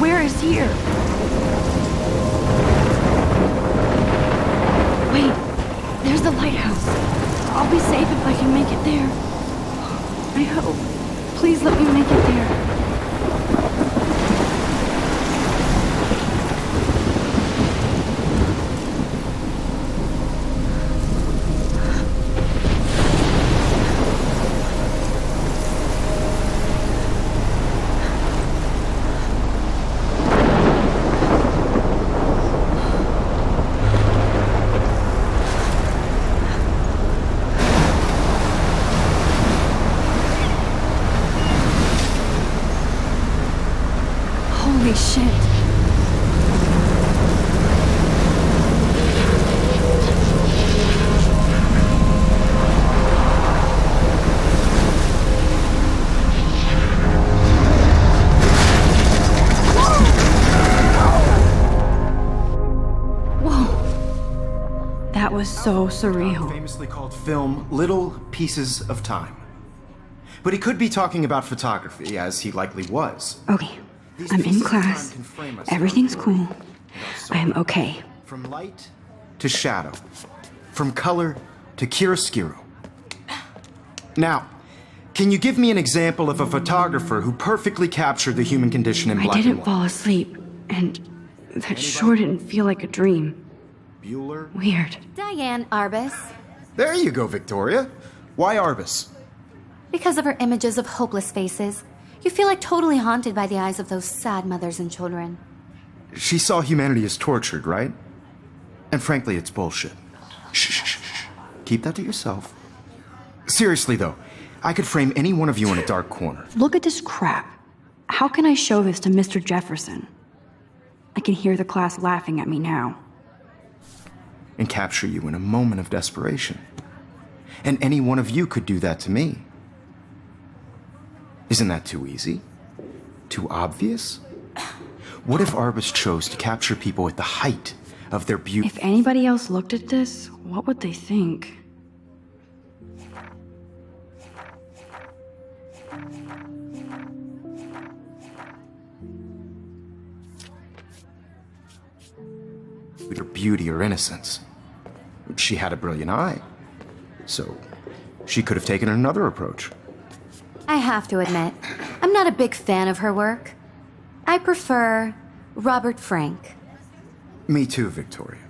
Where is here? Wait, there's the lighthouse. I'll be safe if I can make it there. I hope. Please let me make it there. Holy shit. Whoa. That was so surreal. Famously called film Little Pieces of Time. But he could be talking about photography, as he likely was. Okay. I'm in class. Everything's cool. I am okay. From light to shadow. From color to chiaroscuro. Now, can you give me an example of a photographer who perfectly captured the human condition in black and white? I didn't fall asleep, and that sure didn't feel like a dream. Bueller? Weird. Diane Arbus. There you go, Victoria. Why Arbus? Because of her images of hopeless faces. You feel like totally haunted by the eyes of those sad mothers and children. She saw humanity as tortured, right? And frankly, it's bullshit. Shh, shh, shh, shh. Keep that to yourself. Seriously, though, I could frame any one of you in a dark corner. Look at this crap. How can I show this to Mr. Jefferson? I can hear the class laughing at me now. And capture you in a moment of desperation. And any one of you could do that to me. Isn't that too easy? Too obvious? What if Arbus chose to capture people at the height of their beauty? If anybody else looked at this, what would they think? Either beauty or innocence. She had a brilliant eye. So, she could have taken another approach. I have to admit, I'm not a big fan of her work. I prefer Robert Frank. Me too, Victoria.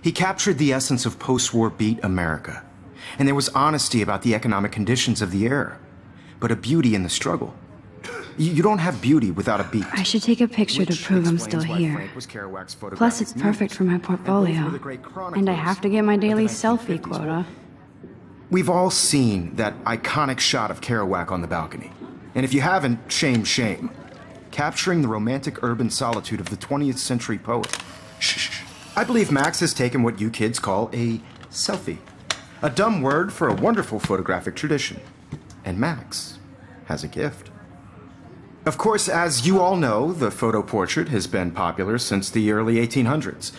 He captured the essence of post-war beat America. And there was honesty about the economic conditions of the era. But a beauty in the struggle. You don't have beauty without a beat. I should take a picture to prove I'm still here. Plus, it's perfect for my portfolio. And I have to get my daily selfie quota. We've all seen that iconic shot of Kerouac on the balcony. And if you haven't, shame, shame. Capturing the romantic urban solitude of the 20th century poet. Shh. I believe Max has taken what you kids call a selfie. A dumb word for a wonderful photographic tradition. And Max has a gift. Of course, as you all know, the photo portrait has been popular since the early 1800s.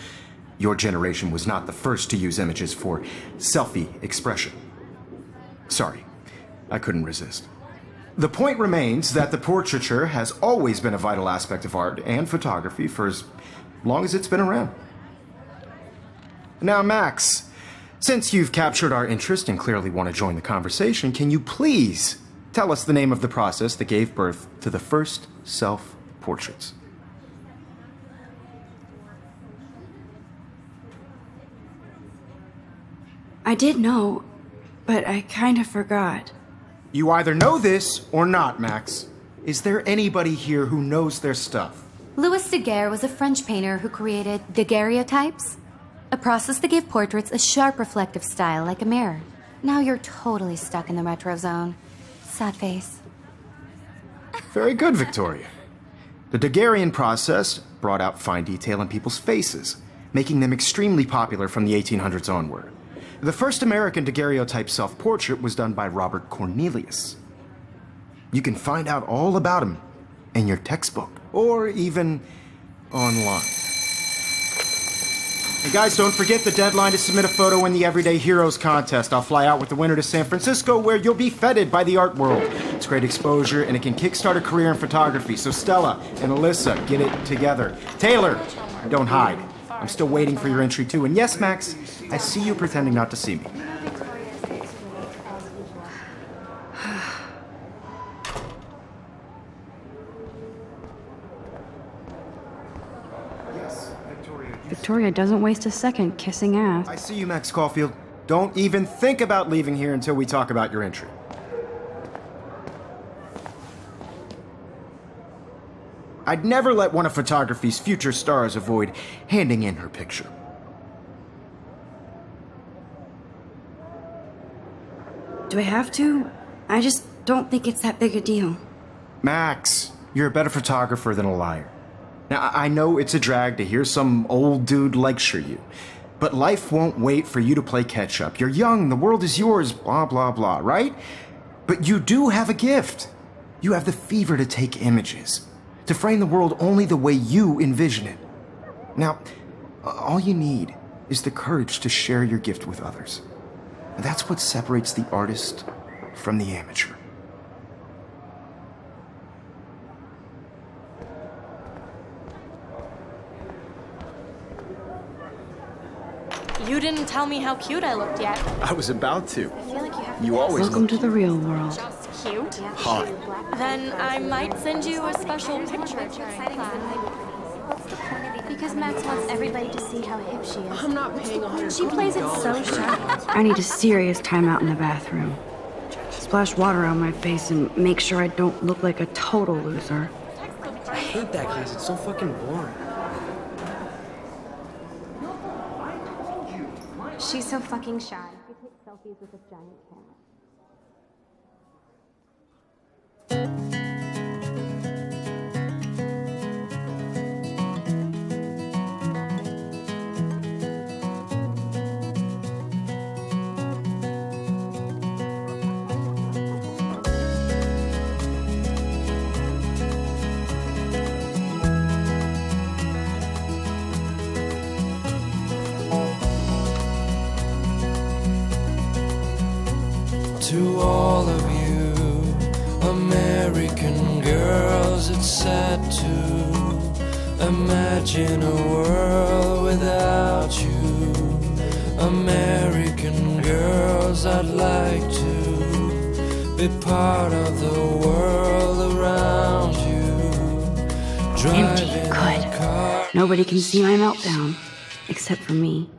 Your generation was not the first to use images for selfie expression. Sorry, I couldn't resist. The point remains that the portraiture has always been a vital aspect of art and photography for as long as it's been around. Now, Max, since you've captured our interest and clearly want to join the conversation, can you please tell us the name of the process that gave birth to the first self-portraits? I did know, but I kind of forgot. You either know this or not, Max. Is there anybody here who knows their stuff? Louis Daguerre was a French painter who created daguerreotypes, a process that gave portraits a sharp reflective style like a mirror. Now you're totally stuck in the retro zone. Sad face. Very good, Victoria. The Daguerrean process brought out fine detail in people's faces, making them extremely popular from the 1800s onward. The first American daguerreotype self-portrait was done by Robert Cornelius. You can find out all about him in your textbook, or even online. And guys, don't forget the deadline to submit a photo in the Everyday Heroes contest. I'll fly out with the winner to San Francisco, where you'll be feted by the art world. It's great exposure, and it can kickstart a career in photography. So Stella and Alyssa, get it together. Taylor, don't hide. I'm still waiting for your entry too. And yes, Max, I see you pretending not to see me. Victoria doesn't waste a second kissing ass. I see you, Max Caulfield. Don't even think about leaving here until we talk about your entry. I'd never let one of photography's future stars avoid handing in her picture. Do I have to? I just don't think it's that big a deal. Max, you're a better photographer than a liar. Now, I know it's a drag to hear some old dude lecture you, but life won't wait for you to play catch-up. You're young, the world is yours, blah, blah, blah, right? But you do have a gift. You have the fever to take images, to frame the world only the way you envision it. Now, all you need is the courage to share your gift with others. That's what separates the artist from the amateur. You didn't tell me how cute I looked yet. I was about to. I feel like you have You always Welcome to the real world. just cute. hot. Then I might send you a special picture. Because Max wants everybody to see how hip she is. I'm not paying $100. She plays it so sharp. I need a serious timeout in the bathroom. Splash water on my face and make sure I don't look like a total loser. I hate that class. It's so fucking boring. She's so fucking shy. She takes selfies with a giant camera. To all of you American girls, it's sad to imagine a world without you. American girls, I'd like to be part of the world around you. Empty, good. Car. Nobody can see my meltdown, except for me.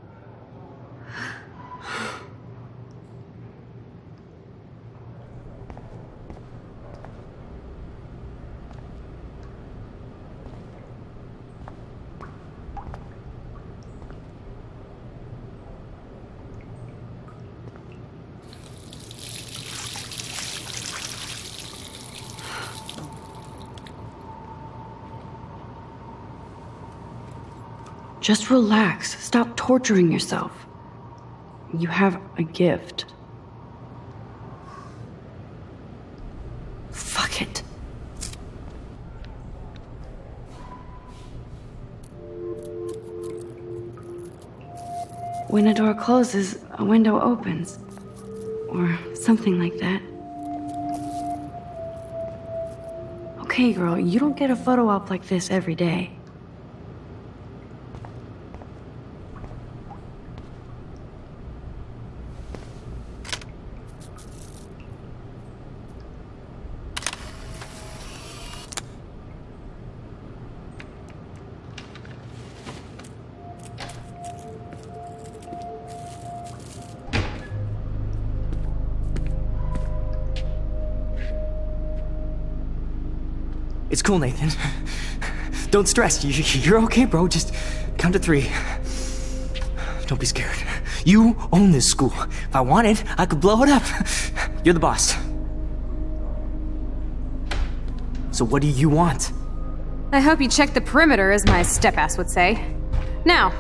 Just relax. Stop torturing yourself. You have a gift. Fuck it. When a door closes, a window opens. Or something like that. Okay, girl, you don't get a photo op like this every day. It's cool, Nathan. Don't stress. You're okay, bro. Just count to 3. Don't be scared. You own this school. If I wanted, I could blow it up. You're the boss. So what do you want? I hope you checked the perimeter, as my step-ass would say. Now,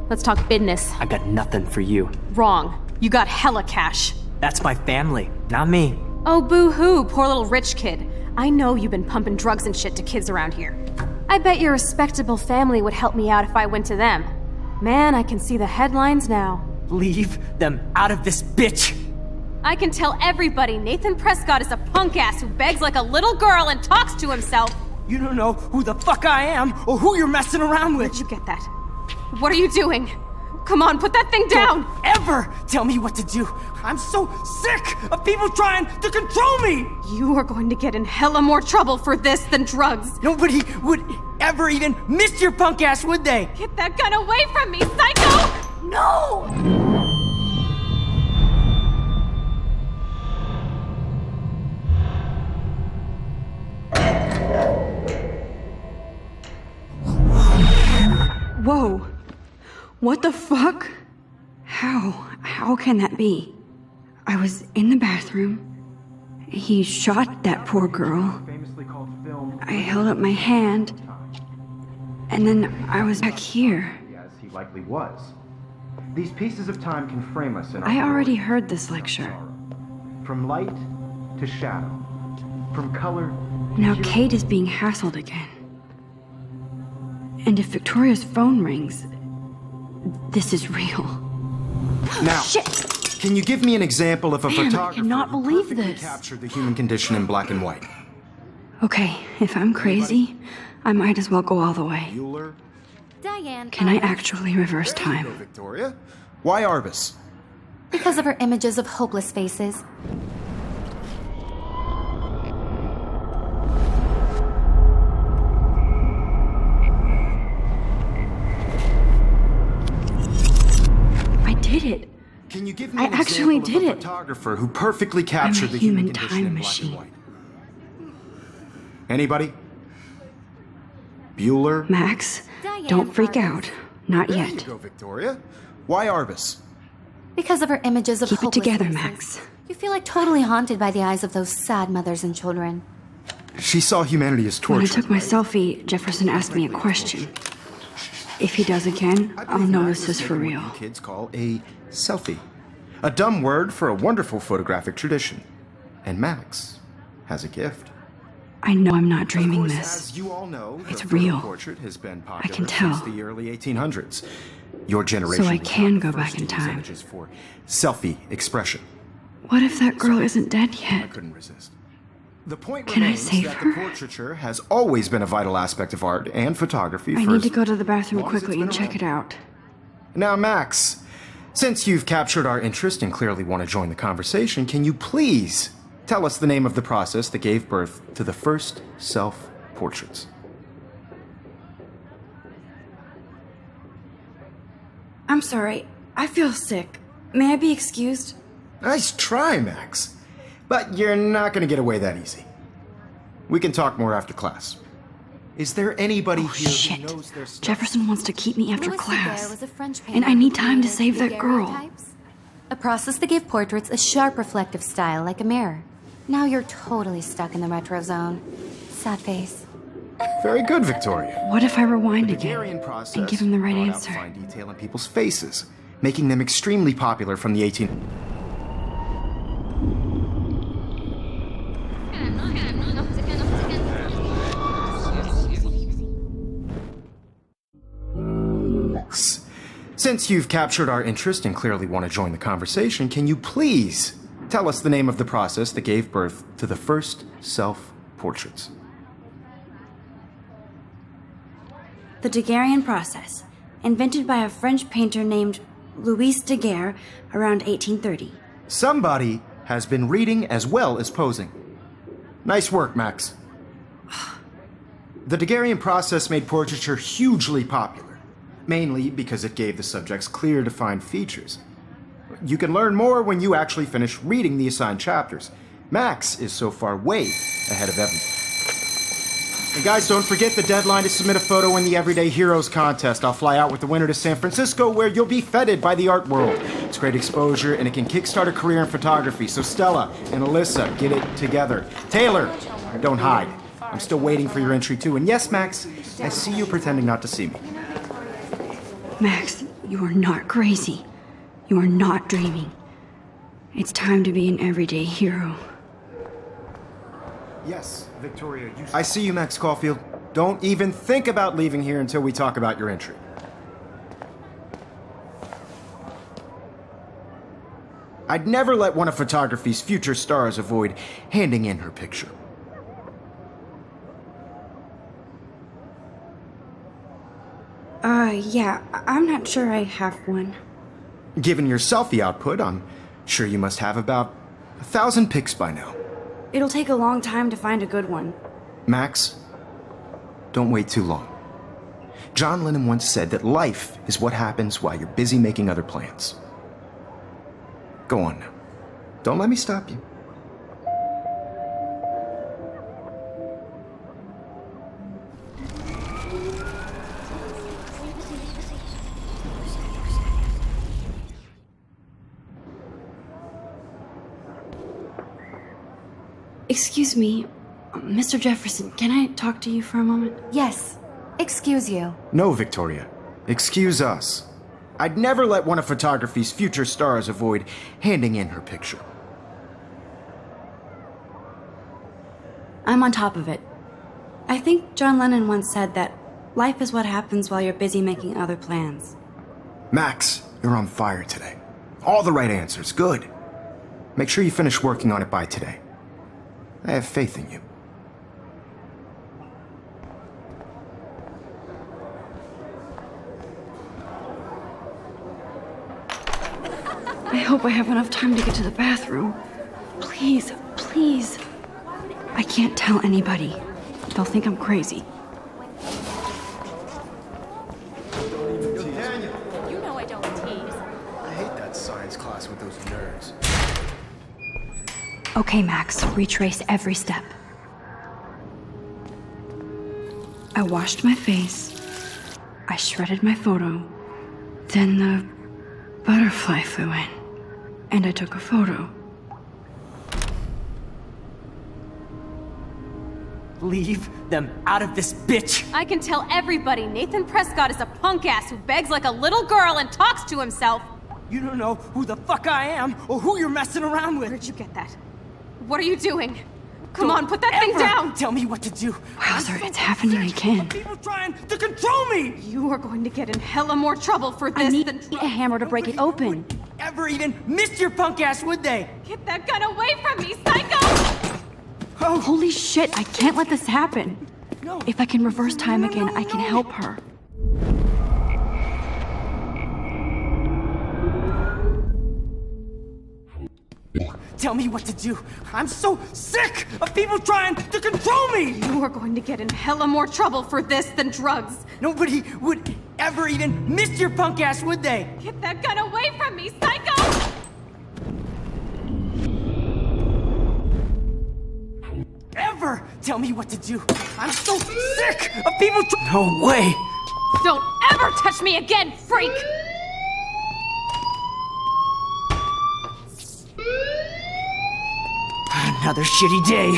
let's talk business. I got nothing for you. Wrong. You got hella cash. That's my family, not me. Oh, boo-hoo, poor little rich kid. I know you've been pumping drugs and shit to kids around here. I bet your respectable family would help me out if I went to them. Man, I can see the headlines now. Leave them out of this bitch! I can tell everybody Nathan Prescott is a punk ass who begs like a little girl and talks to himself. You don't know who the fuck I am or who you're messing around with. Where'd you get that? What are you doing? Come on, put that thing down! Don't ever tell me what to do. I'm so sick of people trying to control me. You are going to get in hella more trouble for this than drugs. Nobody would ever even miss your punk ass, would they? Get that gun away from me, psycho! No! Whoa. What the fuck? How can that be? I was in the bathroom. He shot that poor girl. I held up my hand. And then I was back here. As he likely was. These pieces of time can frame us in our I already world. heard this lecture. From light to shadow. From color to Now hue. Kate is being hassled again. And if Victoria's phone rings, this is real. Now, Shit! can you give me an example of a Man, I photographer cannot who believe perfectly this. captured the human condition in black and white? Okay, if I'm crazy, I might as well go all the way. Bueller? Diane. Can I actually reverse There you go, time? Victoria. Why Arbus? Because of her images of hopeless faces. I did it. Can you give me I an actually example did of a it. photographer who perfectly captured the human human condition time in black machine. and white? Anybody? Bueller? Max, Diane don't freak Arbus. out. Not There you yet. go, Victoria. Why Arbus? Because of her images of Keep it hopeless together, faces. Max. You feel like totally haunted by the eyes of those sad mothers and children. She saw humanity as torture. When I took my selfie, Jefferson asked me a question. If he does again, I I'll believe know Max this is for making real. what you kids call a selfie. A dumb word for a wonderful photographic tradition. And Max has a gift. I know I'm not dreaming Of course, this. as you all know, It's the photo real. portrait has been popular can tell. since the early 1800s. Your generation So I was can not go the back first in to use time. images for selfie expression. What if that girl isn't dead I yet? couldn't resist. The point Can I remains save that her? the portraiture has always been a vital aspect of art and photography. I for need as to go to the bathroom long as it's quickly been and check around. it out. Now, Max, since you've captured our interest and clearly want to join the conversation, can you please tell us the name of the process that gave birth to the first self-portraits? I'm sorry. I feel sick. May I be excused? Nice try, Max. But you're not going to get away that easy. We can talk more after class. Is there anybody Oh, here shit. who knows their stuff? Jefferson wants to keep me after Louis Daguerre class. was a French And painter I need who time to created save that girl. daguerreotypes, a process that gave portraits a sharp reflective style like a mirror. Now you're totally stuck in the retro zone. Sad face. Very good, Victoria. What if I rewind The again Daguerrean process and give him the right brought out answer? fine detail in people's faces, making them extremely popular from the 18... Since you've captured our interest and clearly want to join the conversation, can you please tell us the name of the process that gave birth to the first self-portraits? The Daguerrean process, invented by a French painter named Louis Daguerre around 1830. Somebody has been reading as well as posing. Nice work, Max. The Daguerrean process made portraiture hugely popular, mainly because it gave the subjects clear, defined features. You can learn more when you actually finish reading the assigned chapters. Max is so far way ahead of everyone. And guys, don't forget the deadline to submit a photo in the Everyday Heroes contest. I'll fly out with the winner to San Francisco, where you'll be feted by the art world. It's great exposure, and it can kickstart a career in photography. So Stella and Alyssa, get it together. Taylor, don't hide. I'm still waiting for your entry too. And yes, Max, I see you pretending not to see me. Max, you are not crazy. You are not dreaming. It's time to be an everyday hero. Yes, Victoria, I see you, Max Caulfield. Don't even think about leaving here until we talk about your entry. I'd never let one of photography's future stars avoid handing in her picture. Yeah, I'm not sure I have one. Given your selfie output, I'm sure you must have about 1,000 pics by now. It'll take a long time to find a good one. Max, don't wait too long. John Lennon once said that life is what happens while you're busy making other plans. Go on now. Don't let me stop you. Excuse me, Mr. Jefferson, can I talk to you for a moment? Yes. Excuse you. No, Victoria. Excuse us. I'd never let one of photography's future stars avoid handing in her picture. I'm on top of it. I think John Lennon once said that life is what happens while you're busy making other plans. Max, you're on fire today. All the right answers. Good. Make sure you finish working on it by today. I have faith in you. I hope I have enough time to get to the bathroom. Please, please. I can't tell anybody. They'll think I'm crazy. You know I don't tease. I hate that science class with those nerds. Okay, Max, retrace every step. I washed my face. I shredded my photo. Then the butterfly flew in, and I took a photo. Leave them out of this bitch! I can tell everybody Nathan Prescott is a punk ass who begs like a little girl and talks to himself. You don't know who the fuck I am or who you're messing around with. Where'd you get that? What are you doing? Come Don't on, put that thing ever down! Tell me what to do. Wowzer, it's happening again. People trying to control me! You are going to get in hella more trouble for this I need than a hammer to break it open. Ever even miss your punk ass, would they? Get that gun away from me, psycho! Oh, Holy shit, I can't let this happen. no. If I can reverse time No, again, no, I can no. help her. Tell me what to do. I'm so sick of people trying to control me! You are going to get in hella more trouble for this than drugs. Nobody would ever even miss your punk ass, would they? Get that gun away from me, psycho! Ever tell me what to do. I'm so sick of people No way! Don't ever touch me again, freak! Another shitty day.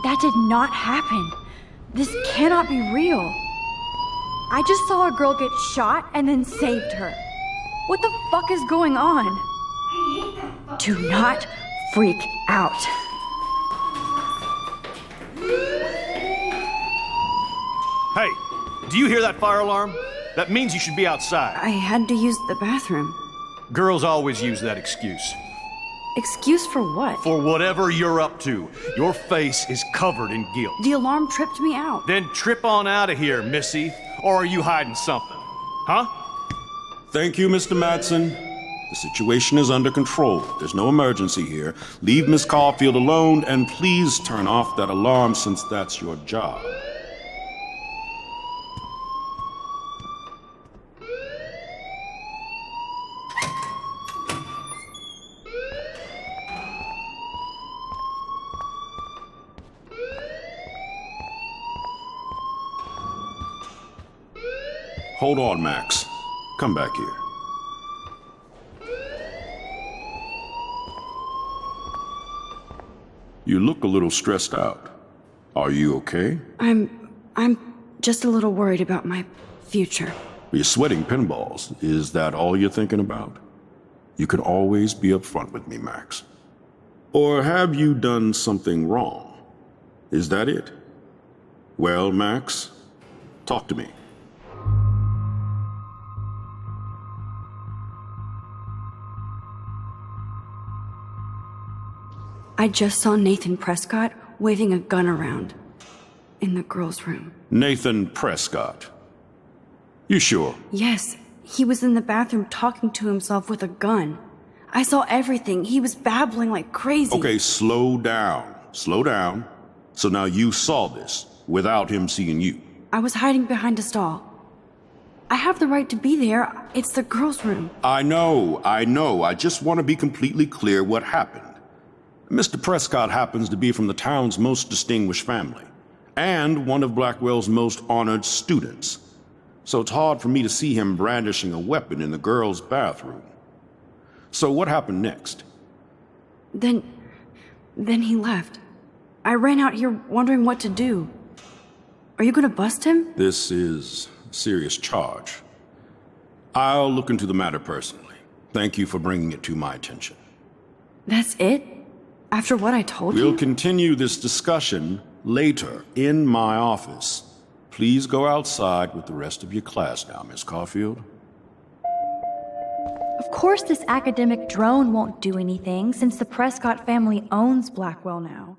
That did not happen. This cannot be real. I just saw a girl get shot and then saved her. What the fuck is going on? Do not freak out. Hey, do you hear that fire alarm? That means you should be outside. I had to use the bathroom. Girls always use that excuse. Excuse for what? For whatever you're up to, your face is covered in guilt. The alarm tripped me out. Then trip on out of here, Missy. Or are you hiding something? Huh? Thank you, Mr. Madsen. The situation is under control. There's no emergency here. Leave Miss Caulfield alone, and please turn off that alarm since that's your job. Hold on, Max. Come back here. You look a little stressed out. Are you okay? I'm just a little worried about my future. You're sweating pinballs. Is that all you're thinking about? You can always be upfront with me, Max. Or have you done something wrong? Is that it? Well, Max, talk to me. I just saw Nathan Prescott waving a gun around in the girls' room. Nathan Prescott. You sure? Yes, he was in the bathroom talking to himself with a gun. I saw everything. He was babbling like crazy. Okay, slow down. Slow down. So now you saw this without him seeing you. I was hiding behind a stall. I have the right to be there. It's the girls' room. I know. I just want to be completely clear what happened. Mr. Prescott happens to be from the town's most distinguished family, and one of Blackwell's most honored students. So it's hard for me to see him brandishing a weapon in the girls' bathroom. So what happened next? Then he left. I ran out here wondering what to do. Are you gonna bust him? This is a serious charge. I'll look into the matter personally. Thank you for bringing it to my attention. That's it? After what I told you? We'll continue this discussion later in my office. Please go outside with the rest of your class now, Miss Caulfield. Of course this academic drone won't do anything since the Prescott family owns Blackwell now.